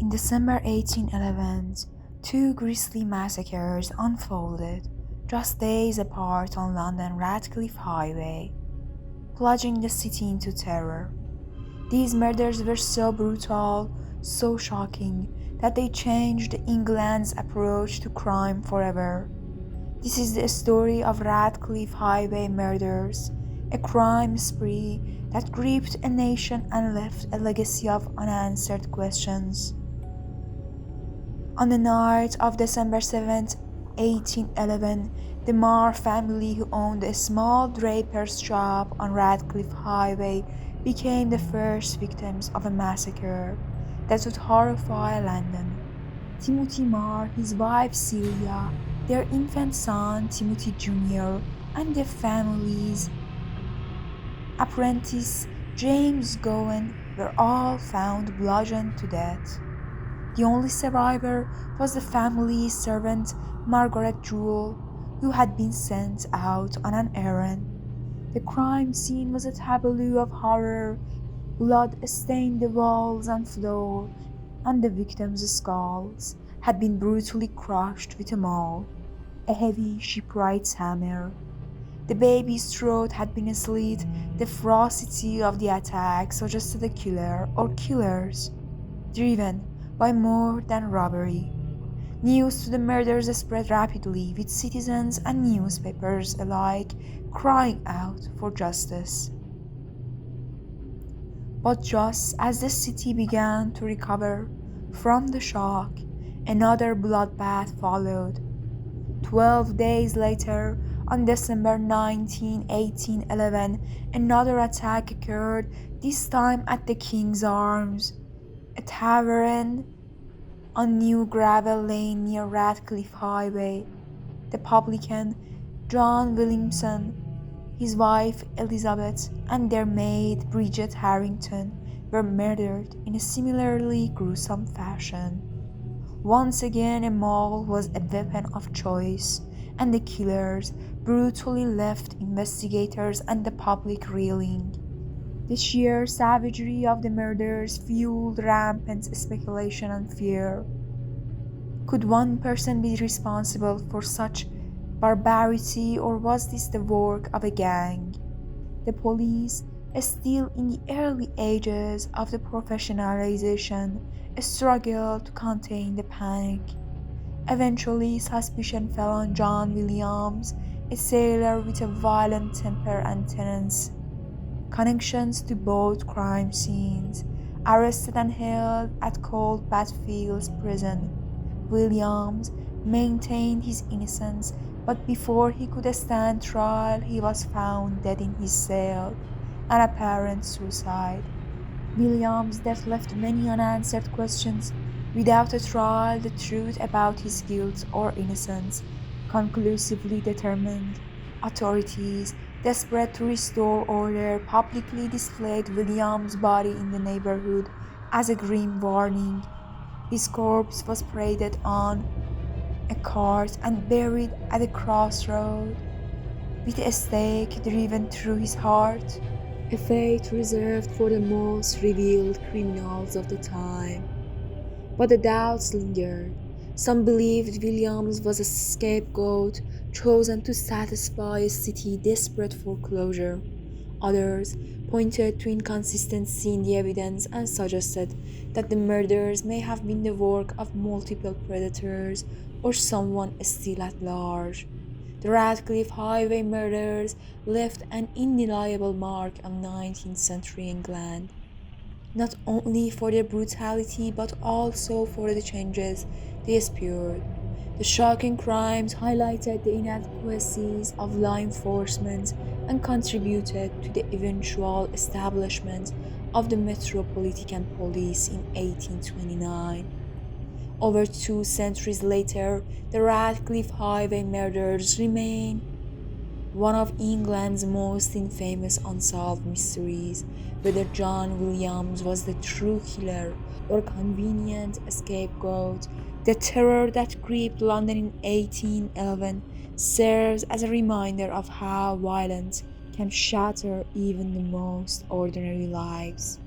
In December 1811, two grisly massacres unfolded just days apart on London Ratcliffe Highway, plunging the city into terror. These murders were so brutal, so shocking, that they changed England's approach to crime forever. This is the story of Ratcliffe Highway murders, a crime spree that gripped a nation and left a legacy of unanswered questions. On the night of December 7th, 1811, the Marr family, who owned a small draper's shop on Ratcliffe Highway, became the first victims of a massacre that would horrify London. Timothy Marr, his wife Celia, their infant son Timothy Jr., and their family's apprentice James Gowan were all found bludgeoned to death. The only survivor was the family's servant Margaret Jewell, who had been sent out on an errand. The crime scene was a tableau of horror. Blood stained the walls and floor, and the victims' skulls had been brutally crushed with a maul, a heavy shipwright's hammer. The baby's throat had been slit. The ferocity of the attack suggested a killer or killers, driven by more than robbery. News to the murders spread rapidly, with citizens and newspapers alike crying out for justice. But just as the city began to recover from the shock, another bloodbath followed. 12 days later, on December 19, 1811, another attack occurred, this time at the King's Arms, a tavern on New Gravel Lane near Ratcliffe Highway. The publican John Williamson, his wife Elizabeth, and their maid Bridget Harrington were murdered in a similarly gruesome fashion. Once again, a maul was a weapon of choice, and the killers brutally left investigators and the public reeling. The sheer savagery of the murders fueled rampant speculation and fear. Could one person be responsible for such barbarity, or was this the work of a gang? The police, still in the early ages of the professionalization, struggled to contain the panic. Eventually, suspicion fell on John Williams, a sailor with a violent temper and connections to both crime scenes. Arrested and held at Cold Bathfields prison, Williams maintained his innocence, but before he could stand trial, he was found dead in his cell, an apparent suicide. Williams' death left many unanswered questions. Without a trial, the truth about his guilt or innocence conclusively determined. Authorities, desperate to restore order, publicly displayed Williams' body in the neighborhood as a grim warning. His corpse was paraded on a cart and buried at a crossroad, with a stake driven through his heart, a fate reserved for the most revealed criminals of the time. But the doubts lingered. Some believed Williams was a scapegoat chosen to satisfy a city desperate for closure. Others pointed to inconsistency in the evidence and suggested that the murders may have been the work of multiple predators or someone still at large. The Ratcliffe Highway murders left an indelible mark on 19th century England, not only for their brutality but also for the changes they spurred. The shocking crimes highlighted the inadequacies of law enforcement and contributed to the eventual establishment of the Metropolitan Police in 1829. Over 2 centuries later, the Ratcliffe Highway murders remain one of England's most infamous unsolved mysteries. Whether John Williams was the true killer or convenient scapegoat, the terror that gripped London in 1811 serves as a reminder of how violence can shatter even the most ordinary lives.